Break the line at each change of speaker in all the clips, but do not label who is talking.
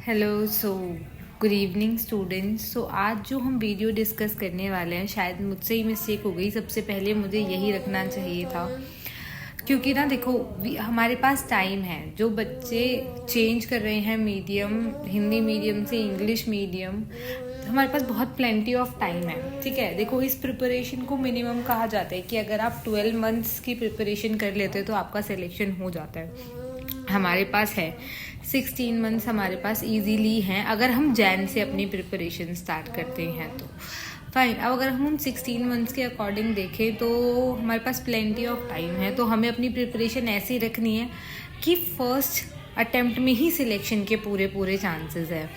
Hello good evening students. आज जो हम वीडियो डिस्कस करने वाले हैं, शायद मुझसे ही मिस्टेक हो गई। सबसे पहले मुझे यही रखना चाहिए था, क्योंकि ना देखो हमारे पास टाइम है। जो बच्चे चेंज कर रहे हैं मीडियम, हिंदी मीडियम से इंग्लिश मीडियम, हमारे पास बहुत प्लेंटी ऑफ टाइम है। ठीक है, देखो इस प्रिपरेशन को मिनिमम कहा जाता है कि अगर आप 12 मंथ्स की प्रिपरेशन कर लेते हो तो आपका सिलेक्शन हो जाता है। हमारे पास है 16 मंथ्स, हमारे पास इजीली हैं अगर हम जैन से अपनी प्रिपरेशन स्टार्ट करते हैं तो फाइन। अब अगर हम 16 मंथ्स के अकॉर्डिंग देखें तो हमारे पास प्लेंटी ऑफ टाइम है। तो हमें अपनी प्रिपरेशन ऐसी रखनी है कि फर्स्ट अटेम्प्ट में ही सिलेक्शन के पूरे चांसेस है।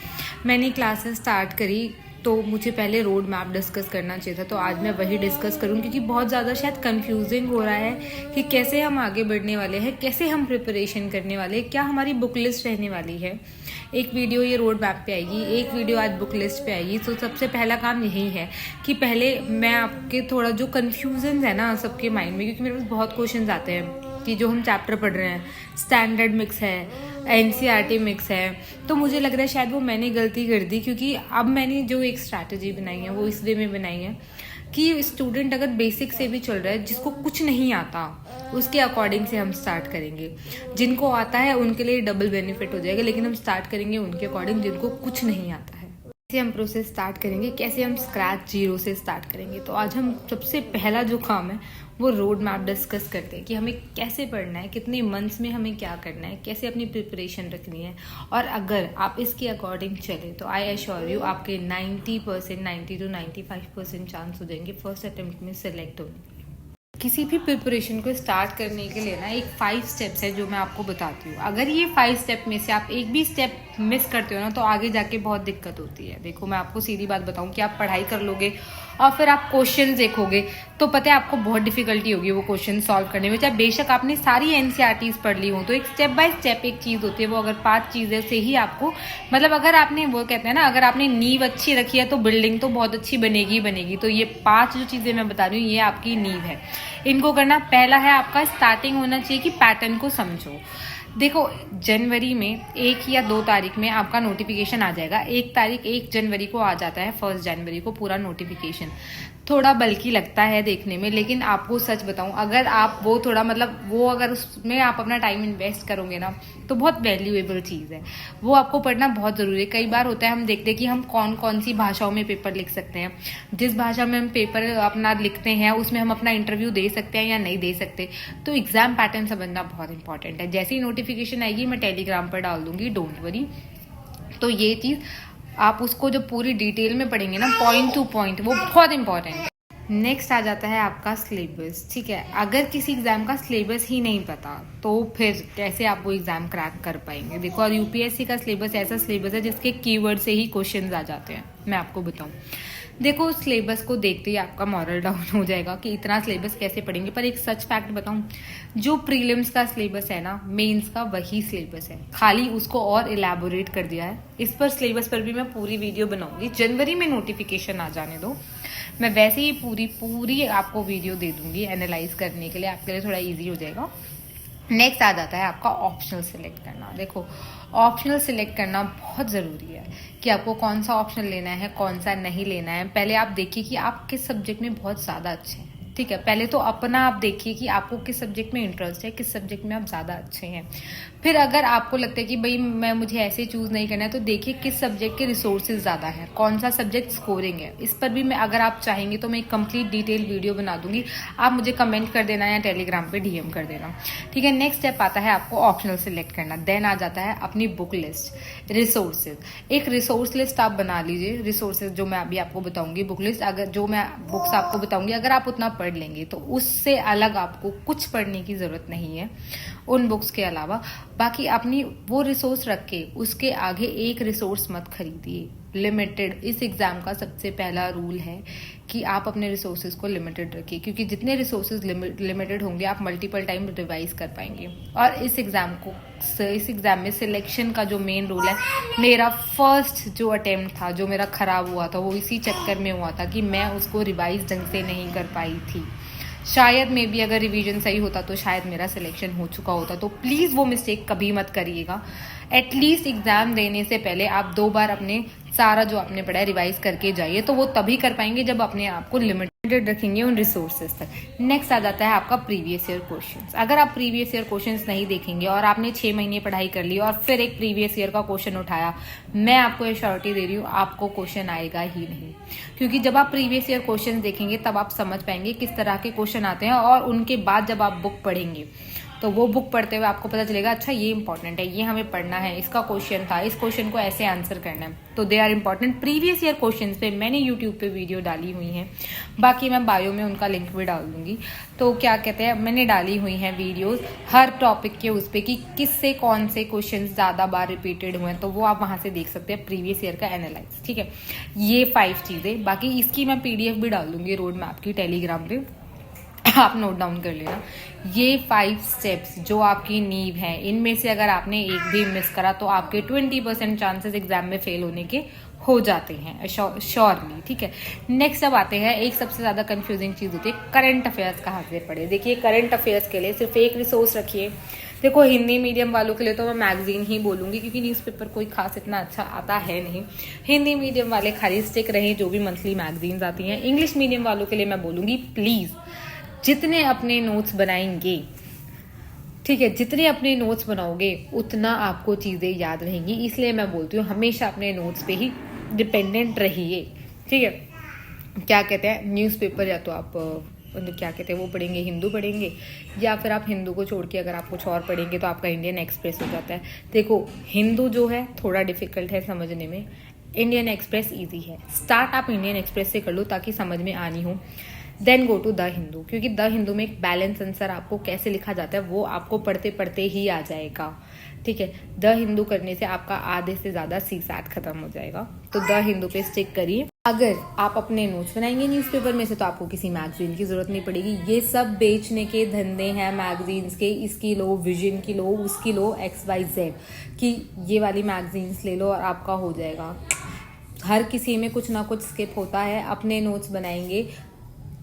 मैंने क्लासेस स्टार्ट करी तो मुझे पहले रोड मैप डिस्कस करना चाहिए था, तो आज मैं वही डिस्कस करूँ, क्योंकि बहुत ज़्यादा शायद कंफ्यूजिंग हो रहा है कि कैसे हम आगे बढ़ने वाले हैं, कैसे हम प्रिपरेशन करने वाले हैं, क्या हमारी बुक लिस्ट रहने वाली है। एक वीडियो ये रोड मैप पे आएगी, एक वीडियो आज बुक लिस्ट पे आएगी। तो सबसे पहला काम यही है कि पहले मैं आपके थोड़ा जो कन्फ्यूजन है ना सबके माइंड में, क्योंकि मेरे पास बहुत क्वेश्चन आते हैं कि जो हम चैप्टर पढ़ रहे हैं स्टैंडर्ड मिक्स है, एनसीईआरटी मिक्स है, तो मुझे लग रहा है शायद वो मैंने गलती कर दी। क्योंकि अब मैंने जो एक स्ट्रैटेजी बनाई है वो इस वे में बनाई है कि स्टूडेंट अगर बेसिक से भी चल रहा है, जिसको कुछ नहीं आता उसके अकॉर्डिंग से हम स्टार्ट करेंगे। जिनको आता है उनके लिए डबल बेनिफिट हो जाएगा, लेकिन हम स्टार्ट करेंगे उनके अकॉर्डिंग जिनको कुछ नहीं आता है। कैसे हम प्रोसेस स्टार्ट करेंगे, कैसे हम स्क्रैच जीरो से स्टार्ट करेंगे। तो आज हम सबसे पहला जो काम है वो रोड मैप डिस्कस करते हैं कि हमें कैसे पढ़ना है, कितने मंथ्स में हमें क्या करना है, कैसे अपनी प्रिपरेशन रखनी है। और अगर आप इसके अकॉर्डिंग चले तो आई एश्योर यू आपके 90% 90 to 95% चांस हो जाएंगे फर्स्ट अटेम्प्ट में सेलेक्ट होने के। किसी भी प्रिपरेशन को स्टार्ट करने के लिए ना एक 5 स्टेप्स है जो मैं आपको बताती हूँ। अगर ये 5 स्टेप में से आप एक भी स्टेप मिस करते हो ना तो आगे जाके बहुत दिक्कत होती है। देखो मैं आपको सीधी बात बताऊँ कि आप पढ़ाई कर लोगे और फिर आप क्वेश्चन देखोगे तो पता है आपको बहुत डिफिकल्टी होगी वो क्वेश्चन सॉल्व करने में, चाहे बेशक आपने सारी एनसीईआरटीज पढ़ ली हो। तो एक स्टेप बाय स्टेप एक चीज़ होती है, वो अगर 5 चीज़ें से ही आपको, मतलब अगर आपने, वो कहते हैं ना, अगर आपने नींव अच्छी रखी है तो बिल्डिंग तो बहुत अच्छी बनेगी। तो ये 5 जो चीज़ें मैं बता रही हूँ ये आपकी नींव है, इनको करना। पहला है आपका स्टार्टिंग होना चाहिए कि पैटर्न को समझो। देखो जनवरी में 1 या 2 तारीख में आपका नोटिफिकेशन आ जाएगा। 1 जनवरी को आ जाता है, 1 जनवरी को पूरा नोटिफिकेशन। थोड़ा बल्कि लगता है देखने में, लेकिन आपको सच बताऊं, अगर आप वो थोड़ा, मतलब वो अगर उसमें आप अपना टाइम इन्वेस्ट करोगे ना तो बहुत वैल्यूएबल चीज़ है। वो आपको पढ़ना बहुत ज़रूरी है। कई बार होता है हम देखते हैं कि हम कौन कौन सी भाषाओं में पेपर लिख सकते हैं, जिस भाषा में हम पेपर अपना लिखते हैं उसमें हम अपना इंटरव्यू दे सकते हैं या नहीं दे सकते। तो एग्जाम पैटर्न समझना बहुत इंपॉर्टेंट है। जैसे ही नोटिफिकेशन आएगी मैं टेलीग्राम पर डाल दूंगी, डोंट वरी। तो ये चीज़ आप उसको जब पूरी डिटेल में पढ़ेंगे ना, पॉइंट टू पॉइंट, वो बहुत इंपॉर्टेंट है। नेक्स्ट आ जाता है आपका सिलेबस। ठीक है, अगर किसी एग्जाम का सिलेबस ही नहीं पता तो फिर कैसे आप वो एग्जाम क्रैक कर पाएंगे। देखो, और यूपीएससी का सिलेबस ऐसा सिलेबस है जिसके कीवर्ड से ही क्वेश्चंस आ जाते हैं। मैं आपको बताऊं, देखो सिलेबस को देखते ही आपका मॉरल डाउन हो जाएगा कि इतना सिलेबस कैसे पढ़ेंगे। पर एक सच फैक्ट बताऊं, जो प्रीलिम्स का सिलेबस है ना, मेंस का वही सिलेबस है, खाली उसको और इलेबोरेट कर दिया है। इस पर सिलेबस पर भी मैं पूरी वीडियो बनाऊंगी। जनवरी में नोटिफिकेशन आ जाने दो, मैं वैसे ही पूरी आपको वीडियो दे दूंगी एनालाइज करने के लिए, आपके लिए थोड़ा इजी हो जाएगा। नेक्स्ट आ जाता है आपका ऑप्शनल सिलेक्ट करना। देखो ऑप्शनल सिलेक्ट करना बहुत ज़रूरी है कि आपको कौन सा ऑप्शनल लेना है, कौन सा नहीं लेना है। पहले आप देखिए कि आप किस सब्जेक्ट में बहुत ज़्यादा अच्छे हैं। ठीक है, पहले तो अपना आप देखिए कि आपको किस सब्जेक्ट में इंटरेस्ट है, किस सब्जेक्ट में आप ज़्यादा अच्छे हैं। फिर अगर आपको लगता है कि भाई मुझे ऐसे चूज़ नहीं करना है, तो देखिए किस सब्जेक्ट के रिसोर्सेज ज़्यादा हैं, कौन सा सब्जेक्ट स्कोरिंग है। इस पर भी मैं, अगर आप चाहेंगे तो मैं एक कंप्लीट डिटेल वीडियो बना दूंगी, आप मुझे कमेंट कर देना या टेलीग्राम पे डीएम कर देना। ठीक है, नेक्स्ट स्टेप आता है आपको ऑप्शनल सिलेक्ट करना। देन आ जाता है अपनी बुक लिस्ट, रिसोर्सेज। एक रिसोर्स लिस्ट आप बना लीजिए। रिसोर्सेज जो मैं अभी आपको बताऊंगी, बुक लिस्ट, अगर जो मैं बुक्स आपको बताऊंगी अगर आप उतना पढ़ लेंगे तो उससे अलग आपको कुछ पढ़ने की जरूरत नहीं है उन बुक्स के अलावा। बाकी अपनी वो रिसोर्स रख के उसके आगे एक रिसोर्स मत खरीदिए। लिमिटेड, इस एग्जाम का सबसे पहला रूल है कि आप अपने रिसोर्सेज को लिमिटेड रखिए, क्योंकि जितने रिसोर्सेज लिमिटेड होंगे आप मल्टीपल टाइम रिवाइज कर पाएंगे। और इस एग्जाम में सिलेक्शन का जो मेन रूल है, मेरा फर्स्ट जो अटेम्प्ट था जो मेरा खराब हुआ था वो इसी चक्कर में हुआ था कि मैं उसको रिवाइज ढंग से नहीं कर पाई थी। शायद मे बी अगर रिवीजन सही होता तो शायद मेरा सिलेक्शन हो चुका होता। तो प्लीज़ वो मिस्टेक कभी मत करिएगा। एटलीस्ट एग्ज़ाम देने से पहले आप 2 बार अपने सारा जो आपने पढ़ा है रिवाइज करके जाइए, तो वो तभी कर पाएंगे जब अपने आप को लिमिटेड रखेंगे उन रिसोर्सेज तक। नेक्स्ट आ जाता है आपका प्रीवियस ईयर क्वेश्चंस। अगर आप प्रीवियस ईयर क्वेश्चंस नहीं देखेंगे और आपने 6 महीने पढ़ाई कर ली और फिर एक प्रीवियस ईयर का क्वेश्चन उठाया, मैं आपको एश्योरिटी दे रही हूँ आपको क्वेश्चन आएगा ही नहीं। क्योंकि जब आप प्रीवियस ईयर क्वेश्चन देखेंगे तब आप समझ पाएंगे किस तरह के क्वेश्चन आते हैं, और उनके बाद जब आप बुक पढ़ेंगे तो वो बुक पढ़ते हुए आपको पता चलेगा अच्छा ये इंपॉर्टेंट है, ये हमें पढ़ना है, इसका क्वेश्चन था, इस क्वेश्चन को ऐसे आंसर करना है। तो they are important. Previous year questions पे मैंने यूट्यूब पे वीडियो डाली हुई हैं, बाकी मैं बायो में उनका लिंक भी डाल दूंगी। तो क्या कहते हैं, मैंने डाली हुई हैं वीडियोस हर टॉपिक के उस पर कि किससे कौन से क्वेश्चन ज़्यादा बार रिपीटेड हुए हैं, तो वो आप वहाँ से देख सकते हैं प्रीवियस ईयर का एनालाइज। ठीक है, ये 5 चीज़ें, बाकी इसकी मैं PDF भी डाल दूंगी रोड मैप की टेलीग्राम पे, आप नोट डाउन कर लेना। ये 5 स्टेप्स जो आपकी नींव है, इनमें से अगर आपने एक भी मिस करा तो आपके 20% चांसेस एग्जाम में फेल होने के हो जाते हैं श्योरली। ठीक है, नेक्स्ट अब आते हैं, एक सबसे ज्यादा कंफ्यूजिंग चीज होती है करंट अफेयर्स कहाँ से पढ़े। देखिए करंट अफेयर्स के लिए सिर्फ एक रिसोर्स रखिए। देखो हिंदी मीडियम वालों के लिए तो मैं मैगजीन ही बोलूंगी, क्योंकि न्यूज़पेपर कोई खास इतना अच्छा आता है नहीं। हिंदी मीडियम वाले खाली स्टिक रहे जो भी मंथली मैगजीन्स आती हैं। इंग्लिश मीडियम वालों के लिए मैं बोलूंगी प्लीज जितने अपने नोट्स बनाएंगे, ठीक है, जितने अपने नोट्स बनाओगे उतना आपको चीज़ें याद रहेंगी। इसलिए मैं बोलती हूँ हमेशा अपने नोट्स पे ही डिपेंडेंट रहिए। ठीक है, क्या कहते हैं न्यूज़पेपर या तो आप क्या कहते हैं वो पढ़ेंगे, हिंदू पढ़ेंगे, या फिर आप हिंदू को छोड़ के अगर आप कुछ और पढ़ेंगे तो आपका इंडियन एक्सप्रेस हो जाता है। देखो हिंदू जो है थोड़ा डिफिकल्ट है समझने में, इंडियन एक्सप्रेस ईजी है। स्टार्ट आप इंडियन एक्सप्रेस से कर लो ताकि समझ में आनी हो, then go to the Hindu, क्योंकि द हिंदू में एक बैलेंस आंसर आपको कैसे लिखा जाता है वो आपको पढ़ते पढ़ते ही आ जाएगा। ठीक है, द हिंदू करने से आपका आधे से ज्यादा CSAT खत्म हो जाएगा। तो द हिंदू पे स्टिक करिए। अगर आप अपने नोट्स बनाएंगे न्यूज़पेपर में से तो आपको किसी मैगजीन की जरूरत नहीं पड़ेगी। ये सब बेचने के धंधे हैं मैगजीन्स के, इसकी लो, विजन की लो, उसकी लो, XYZ कि ये वाली मैगजीन्स ले लो और आपका हो जाएगा। हर किसी में कुछ ना कुछ स्किप होता है। अपने नोट्स बनाएंगे,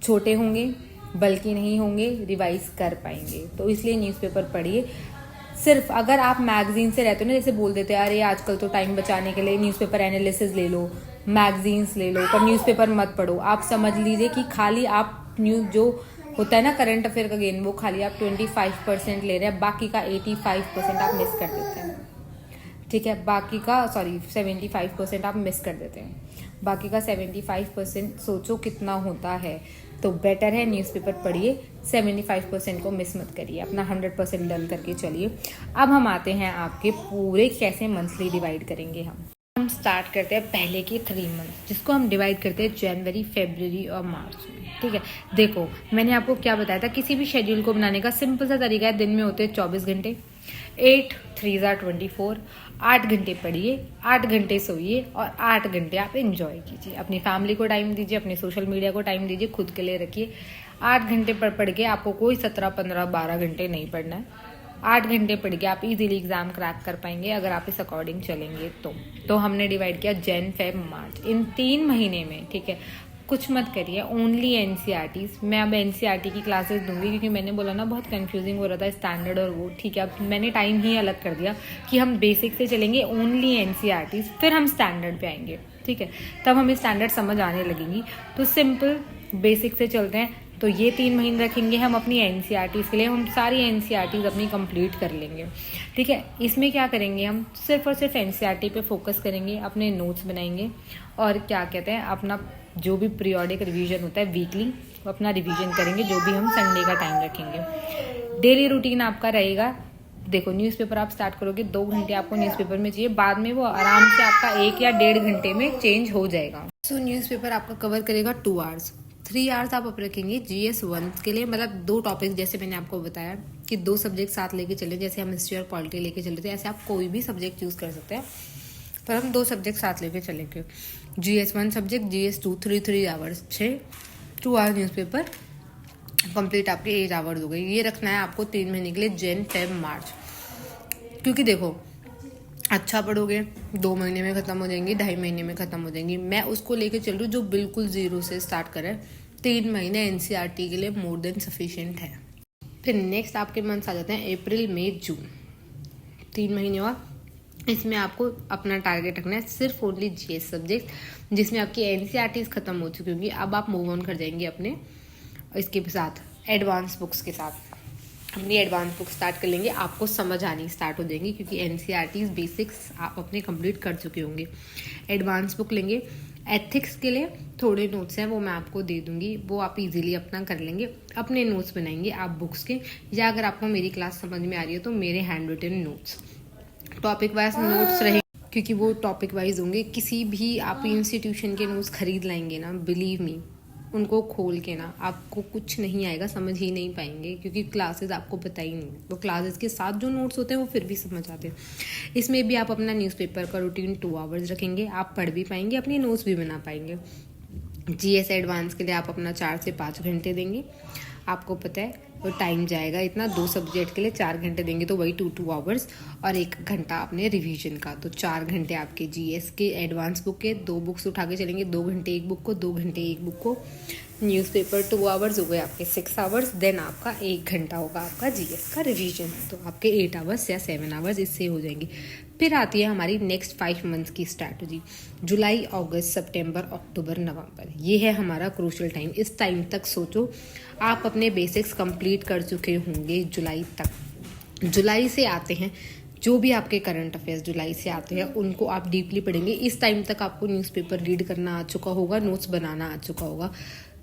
छोटे होंगे, बल्कि नहीं होंगे, रिवाइज कर पाएंगे। तो इसलिए न्यूज़पेपर पढ़िए। सिर्फ अगर आप मैगजीन से रहते हो ना, जैसे बोल देते हैं अरे आजकल तो टाइम बचाने के लिए न्यूज़पेपर एनालिसिस ले लो, मैगजीन्स ले लो, पर न्यूज़पेपर मत पढ़ो। आप समझ लीजिए कि खाली आप न्यूज़ जो होता है ना करंट अफेयर का गेन, वो खाली आप 25% ले रहे हैं, बाकी का 85% आप मिस कर देते हैं। ठीक है, बाकी का 75% आप मिस कर देते हैं। बाकी का 75% सोचो कितना होता है। तो बेटर है न्यूज़पेपर पढ़िए, 75% को मिस मत करिए, अपना 100% डन करके चलिए। अब हम आते हैं आपके पूरे कैसे मंथली डिवाइड करेंगे। हम स्टार्ट करते हैं पहले के 3 मंथ, जिसको हम डिवाइड करते हैं जनवरी, फरवरी और मार्च में। ठीक है, देखो मैंने आपको क्या बताया था, किसी भी शेड्यूल को बनाने का सिंपल सा तरीका है। दिन में होते हैं 24 घंटे, 8 3 24, 8 घंटे पढ़िए, 8 घंटे सोइए और 8 घंटे आप एंजॉय कीजिए। अपनी फैमिली को टाइम दीजिए, अपने सोशल मीडिया को टाइम दीजिए, खुद के लिए रखिए। 8 घंटे पढ़ के आपको कोई 17, 15, 12 घंटे नहीं पढ़ना है। 8 घंटे पढ़ के आप इजीली एग्जाम क्रैक कर पाएंगे अगर आप इस अकॉर्डिंग चलेंगे तो हमने डिवाइड किया जन, फेब, मार्च, इन 3 महीने में। ठीक है, कुछ मत करिए, ओनली NCERTs। मैं अब NCERT की क्लासेस दूंगी, क्योंकि मैंने बोला ना बहुत कंफ्यूजिंग हो रहा था स्टैंडर्ड और वो। ठीक है, अब मैंने टाइम ही अलग कर दिया कि हम बेसिक से चलेंगे, ओनली NCERTs, फिर हम स्टैंडर्ड पे आएंगे। ठीक है, तब हमें स्टैंडर्ड समझ आने लगेंगी। तो सिंपल बेसिक से चलते हैं। तो ये 3 महीने रखेंगे हम अपनी NCERTs के लिए, हम सारी NCERTs अपनी कंप्लीट कर लेंगे। ठीक है, इसमें क्या करेंगे, हम सिर्फ और सिर्फ NCERT पे फोकस करेंगे, अपने नोट्स बनाएंगे और क्या कहते हैं अपना जो भी पीरियोडिक रिवीजन होता है वीकली, वो अपना रिवीजन करेंगे, जो भी हम संडे का टाइम रखेंगे। डेली रूटीन आपका रहेगा, देखो न्यूज़पेपर आप स्टार्ट करोगे, 2 घंटे आपको न्यूज़पेपर में चाहिए, बाद में वो आराम से आपका 1 या 1.5 घंटे में चेंज हो जाएगा। सो न्यूज़पेपर आपका कवर करेगा 2 आवर्स। 3 आवर्स आप रखेंगे GS 1 के लिए, मतलब 2 टॉपिक, जैसे मैंने आपको बताया कि 2 सब्जेक्ट साथ लेके चले, जैसे हम हिस्ट्री और पॉलिटी लेके चले थे, ऐसे आप कोई भी सब्जेक्ट चूज कर सकते हैं, पर हम 2 सब्जेक्ट साथ लेके चलेंगे। GS 1 subject, GS 2 3 hours, 2 hour newspaper complete आपके 8 आवर्स हो गए। ये रखना है आपको 3 महीने के लिए, जन, फेब, मार्च। क्योंकि देखो अच्छा पढ़ोगे 2 महीने में खत्म हो जाएंगी, 2.5 महीने में खत्म हो जाएंगी। मैं उसको लेके चल रही हूँ जो बिल्कुल 0 से स्टार्ट करे, 3 महीने NCERT के लिए मोर देन सफिशिएंट है। फिर नेक्स्ट आपके मंथ्स आ जाते हैं अप्रैल मई जून, 3 महीने और इसमें आपको अपना टारगेट रखना है सिर्फ ओनली GS सब्जेक्ट, जिसमें आपकी NCERTs खत्म हो चुकी होंगी। अब आप मूव ऑन कर जाएंगे अपने इसके साथ एडवांस बुक्स के साथ। अपनी एडवांस बुक स्टार्ट कर लेंगे, आपको समझ आनी स्टार्ट हो जाएंगी क्योंकि NCERTs बेसिक्स आप अपने कंप्लीट कर चुके होंगे। एडवांस बुक लेंगे। एथिक्स के लिए थोड़े नोट्स हैं, वो मैं आपको दे दूंगी, वो आप इजीली अपना कर लेंगे। अपने नोट्स बनाएंगे आप बुक्स के, या अगर आपको मेरी क्लास समझ में आ रही है तो मेरे handwritten notes, topic wise notes रहेंगे क्योंकि वो टॉपिक वाइज होंगे। किसी भी आप इंस्टीट्यूशन के नोट्स खरीद लाएंगे ना, बिलीव मी, उनको खोल के ना आपको कुछ नहीं आएगा, समझ ही नहीं पाएंगे क्योंकि क्लासेस आपको पता ही नहीं। तो क्लासेस के साथ जो नोट्स होते हैं वो फिर भी समझ आते हैं। इसमें भी आप अपना न्यूज़पेपर का रूटीन 2 आवर्स रखेंगे, आप पढ़ भी पाएंगे, अपने नोट्स भी बना पाएंगे। GS एडवांस के लिए आप अपना 4 से 5 घंटे देंगे। आपको पता है वो टाइम जाएगा इतना, 2 सब्जेक्ट के लिए 4 घंटे देंगे तो वही 2 आवर्स, और 1 घंटा अपने रिवीजन का, तो 4 घंटे आपके GS के एडवांस बुक के। 2 बुक्स उठा के चलेंगे, 2 घंटे एक बुक को, 2 घंटे एक बुक को। न्यूज़पेपर 2 आवर्स हो गए आपके 6 आवर्स, देन आपका 1 घंटा होगा आपका GS का रिवीजन, तो आपके 8 आवर्स या 7 आवर्स इससे हो जाएंगे। फिर आती है हमारी नेक्स्ट 5 मंथ्स की स्ट्रैटेजी, जुलाई, अगस्त, सितंबर, अक्टूबर, नवंबर। ये है हमारा क्रूशियल टाइम। इस टाइम तक सोचो आप अपने बेसिक्स कंप्लीट कर चुके होंगे जुलाई तक। जुलाई से आते हैं जो भी आपके करंट अफेयर्स जुलाई से आते हैं उनको आप डीपली पढ़ेंगे। इस टाइम तक आपको न्यूज़पेपर रीड करना आ चुका होगा, नोट्स बनाना आ चुका होगा।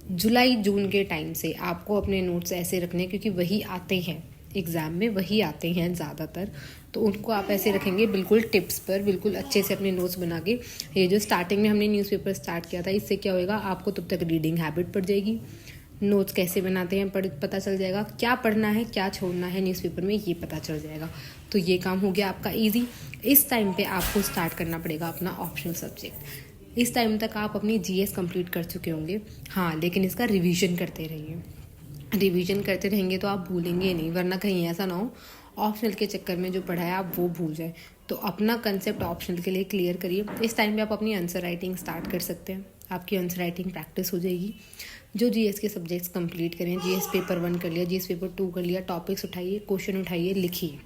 जुलाई जून के टाइम से आपको अपने नोट्स ऐसे रखने, क्योंकि वही आते हैं एग्ज़ाम में, वही आते हैं ज़्यादातर, तो उनको आप ऐसे रखेंगे बिल्कुल टिप्स पर, बिल्कुल अच्छे से अपने नोट्स बना के। ये जो स्टार्टिंग में हमने न्यूज़पेपर स्टार्ट किया था, इससे क्या होएगा, आपको तब तक रीडिंग हैबिट पड़ जाएगी, नोट्स कैसे बनाते हैं पता चल जाएगा, क्या पढ़ना है क्या छोड़ना है न्यूज़पेपर में ये पता चल जाएगा। तो ये काम हो गया आपका ईजी। इस टाइम पे आपको स्टार्ट करना पड़ेगा अपना ऑप्शनल सब्जेक्ट। इस टाइम तक आप अपनी GS कंप्लीट कर चुके होंगे, हाँ, लेकिन इसका रिवीजन करते रहिए। रिवीजन करते रहेंगे तो आप भूलेंगे नहीं, वरना कहीं ऐसा ना हो ऑप्शनल के चक्कर में जो पढ़ा है आप वो भूल जाए। तो अपना कंसेप्ट ऑप्शनल के लिए क्लियर करिए। इस टाइम पे आप अपनी आंसर राइटिंग स्टार्ट कर सकते हैं, आपकी आंसर राइटिंग प्रैक्टिस हो जाएगी। जो GS के सब्जेक्ट्स कंप्लीट करें, GS पेपर 1 कर लिया, GS पेपर 2 कर लिया, टॉपिक्स उठाइए, क्वेश्चन उठाइए, लिखिए।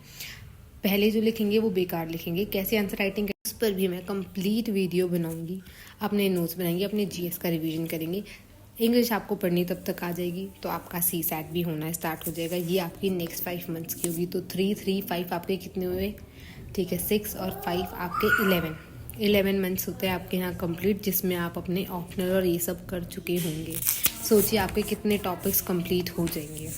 पहले जो लिखेंगे वो बेकार लिखेंगे, कैसे आंसर राइटिंग उस पर भी मैं कंप्लीट वीडियो बनाऊंगी। अपने नोट्स बनाएंगे, अपने GS का रिवीजन करेंगे। इंग्लिश आपको पढ़नी तब तक आ जाएगी तो आपका CSAT भी होना स्टार्ट हो जाएगा। ये आपकी नेक्स्ट 5 मंथ्स की होगी। तो 3, 3, 5 आपके कितने हुए, ठीक है, 6 और 5 आपके 11 मंथ्स होते हैं आपके यहाँ कंप्लीट, जिसमें आप अपने ऑप्शनल और ये सब कर चुके होंगे। सोचिए आपके कितने टॉपिक्स कंप्लीट हो जाएंगे,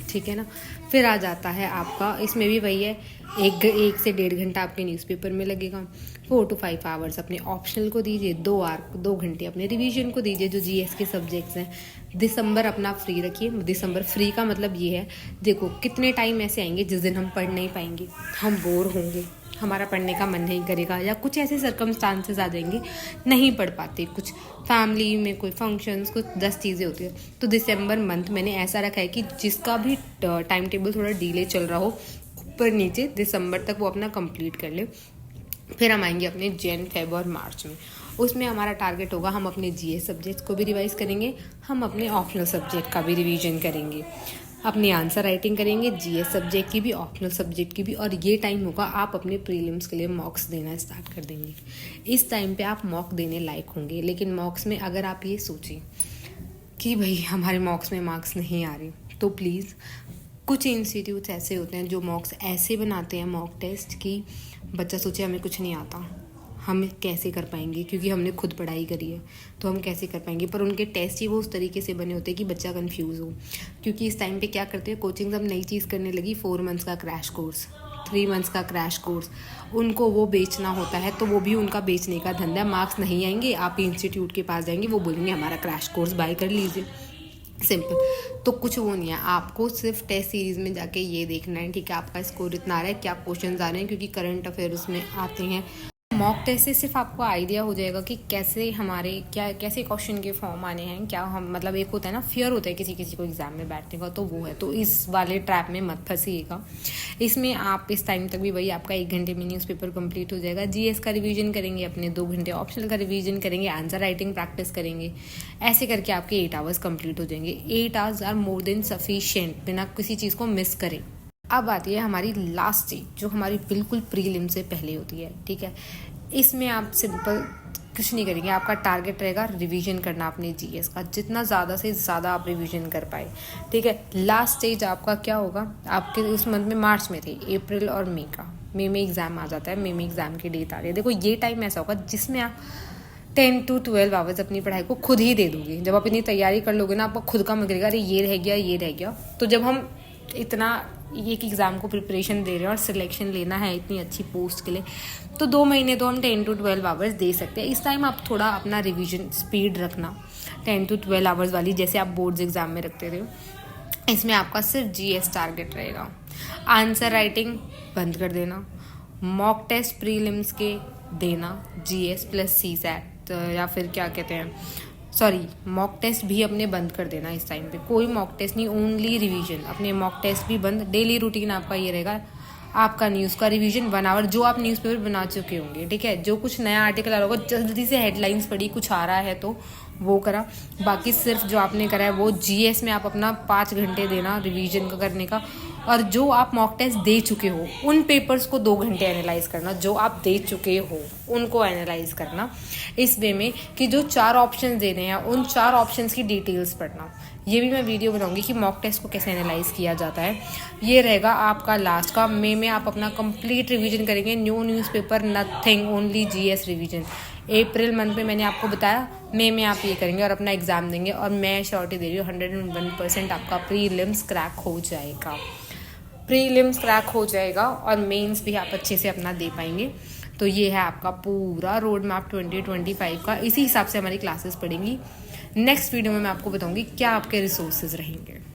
ठीक है ना। फिर आ जाता है आपका, इसमें भी वही है, 1 से 1.5 घंटा आपके न्यूज़पेपर में लगेगा। 4 to 5 आवर्स अपने ऑप्शनल को दीजिए, 2 घंटे अपने रिवीजन को दीजिए जो GS के सब्जेक्ट्स हैं। दिसंबर अपना फ्री रखिए। दिसंबर फ्री का मतलब ये है, देखो कितने टाइम ऐसे आएंगे जिस दिन हम पढ़ नहीं पाएंगे, हम बोर होंगे, हमारा पढ़ने का मन नहीं करेगा, या कुछ ऐसे सर्कमस्टांसेस आ जाएंगे नहीं पढ़ पाते, कुछ फैमिली में कोई फंक्शंस, कुछ 10 चीज़ें होती है। तो दिसंबर मंथ मैंने ऐसा रखा है कि जिसका भी टाइम टेबल थोड़ा डिले चल रहा हो, ऊपर नीचे, दिसंबर तक वो अपना कंप्लीट कर ले। फिर हम आएंगे अपने जन, फेब और मार्च में। उसमें हमारा टारगेट होगा, हम अपने GS सब्जेक्ट को भी रिवाइज करेंगे, हम अपने ऑप्शनल सब्जेक्ट का भी रिवीजन करेंगे, अपनी आंसर राइटिंग करेंगे, GS सब्जेक्ट की भी, ऑप्शनल सब्जेक्ट की भी। और ये टाइम होगा आप अपने प्रीलिम्स के लिए मॉक्स देना स्टार्ट कर देंगे। इस टाइम पे आप मॉक देने लायक होंगे। लेकिन मॉक्स में अगर आप ये सोचें कि भाई हमारे मॉक्स में मार्क्स नहीं आ रहे, तो प्लीज़, कुछ इंस्टीट्यूट्स ऐसे होते हैं जो मॉक्स ऐसे बनाते हैं, मॉक टेस्ट, की बच्चा सोचे हमें कुछ नहीं आता, हम कैसे कर पाएंगे, क्योंकि हमने खुद पढ़ाई करी है तो हम कैसे कर पाएंगे। पर उनके टेस्ट ही वो उस तरीके से बने होते हैं कि बच्चा कंफ्यूज हो। क्योंकि इस टाइम पे क्या करते हैं, कोचिंग अब नई चीज़ करने लगी, 4 मंथ्स का क्रैश कोर्स, 3 मंथ्स का क्रैश कोर्स, उनको वो बेचना होता है। तो वो भी उनका बेचने का धंधा है। मार्क्स नहीं आएंगे, आप इंस्टीट्यूट के पास जाएंगे, वो बोलेंगे हमारा क्रैश कोर्स बाय कर लीजिए, सिंपल। तो कुछ वो नहीं है, आपको सिर्फ टेस्ट सीरीज में जाके ये देखना है, ठीक है, आपका स्कोर इतना आ रहा है, क्या क्वेश्चन आ रहे हैं, क्योंकि करंट अफेयर उसमें आते हैं। मॉक टेस्ट से सिर्फ आपको आइडिया हो जाएगा कि कैसे हमारे कैसे क्वेश्चन के फॉर्म आने हैं, क्या हम मतलब एक होता है ना फियर होता है किसी किसी को एग्जाम में बैठने का, तो वो है। तो इस वाले ट्रैप में मत फंसिएगा। इसमें आप इस टाइम तक भी वही आपका 1 घंटे में न्यूज़पेपर कंप्लीट हो जाएगा। जीएस का रिवीजन करेंगे, अपने 2 घंटे ऑप्शनल का रिवीजन करेंगे, आंसर राइटिंग प्रैक्टिस करेंगे। ऐसे करके आपके 8 आवर्स कंप्लीट हो जाएंगे। 8 hours are more than sufficient, बिना किसी चीज़ को मिस करें। अब आती है हमारी लास्ट स्टेज, जो हमारी बिल्कुल प्रीलिम से पहले होती है, ठीक है। इसमें आप सिंपल कुछ नहीं करेंगे, आपका टारगेट रहेगा रिवीजन करना अपने जीएस का, जितना ज़्यादा से ज़्यादा आप रिवीजन कर पाए, ठीक है। लास्ट स्टेज आपका क्या होगा, आपके उस मंथ में मार्च में थे, अप्रैल और मई का, मई में एग्ज़ाम आ जाता है, मई में एग्ज़ाम की डेट आ रही है। देखो ये टाइम ऐसा होगा जिसमें आप 10 to 12 आवर्स अपनी पढ़ाई को खुद ही दे दोगे। जब आप इतनी तैयारी कर लोगे ना, आपको खुद का मन करेगा अरे ये रह गया ये रह गया। तो जब हम इतना एक एग्ज़ाम को प्रिपरेशन दे रहे हैं और सिलेक्शन लेना है इतनी अच्छी पोस्ट के लिए, तो 2 महीने तो हम 10 to 12 आवर्स दे सकते हैं। इस टाइम आप थोड़ा अपना रिवीजन स्पीड रखना 10 to 12 आवर्स वाली, जैसे आप बोर्ड्स एग्ज़ाम में रखते थे। इसमें आपका सिर्फ जीएस टारगेट रहेगा। आंसर राइटिंग बंद कर देना, मॉक टेस्ट प्रीलिम्स के देना, जीएस प्लस सीसैट या फिर क्या कहते हैं, सॉरी मॉक टेस्ट भी अपने बंद कर देना। इस टाइम पे कोई मॉक टेस्ट नहीं, ओनली रिवीजन। अपने मॉक टेस्ट भी बंद। डेली रूटीन आपका ये रहेगा, आपका न्यूज़ का रिवीजन 1 आवर, जो आप न्यूज़पेपर बना चुके होंगे, ठीक है। जो कुछ नया आर्टिकल आ रहा होगा, जल्दी से हेडलाइंस पढ़ी, कुछ आ रहा है तो वो करा। बाकी सिर्फ जो आपने करा है वो जीएस में आप अपना 5 घंटे देना रिवीजन का करने का। और जो आप मॉक टेस्ट दे चुके हो उन पेपर्स को 2 घंटे एनालाइज करना, जो आप दे चुके हो उनको एनालाइज करना, इस वे में कि जो 4 ऑप्शन दे रहे हैं उन 4 ऑप्शंस की डिटेल्स पढ़ना। ये भी मैं वीडियो बनाऊंगी कि मॉक टेस्ट को कैसे एनालाइज किया जाता है। ये रहेगा आपका लास्ट का। मई में आप अपना कंप्लीट रिवीजन करेंगे, new newspaper nothing, only GS revision. April month में मैंने आपको बताया, मई में आप ये करेंगे और अपना एग्ज़ाम देंगे। और मैं श्योरिटी दे रही हूँ 101% आपका प्रीलिम्स क्रैक हो जाएगा। प्रीलिम्स क्रैक हो जाएगा और मेंस भी आप अच्छे से अपना दे पाएंगे। तो ये है आपका पूरा रोड मैप 2025 का। इसी हिसाब से हमारी क्लासेस पढ़ेंगी। नेक्स्ट वीडियो में मैं आपको बताऊंगी क्या आपके रिसोर्सेज रहेंगे।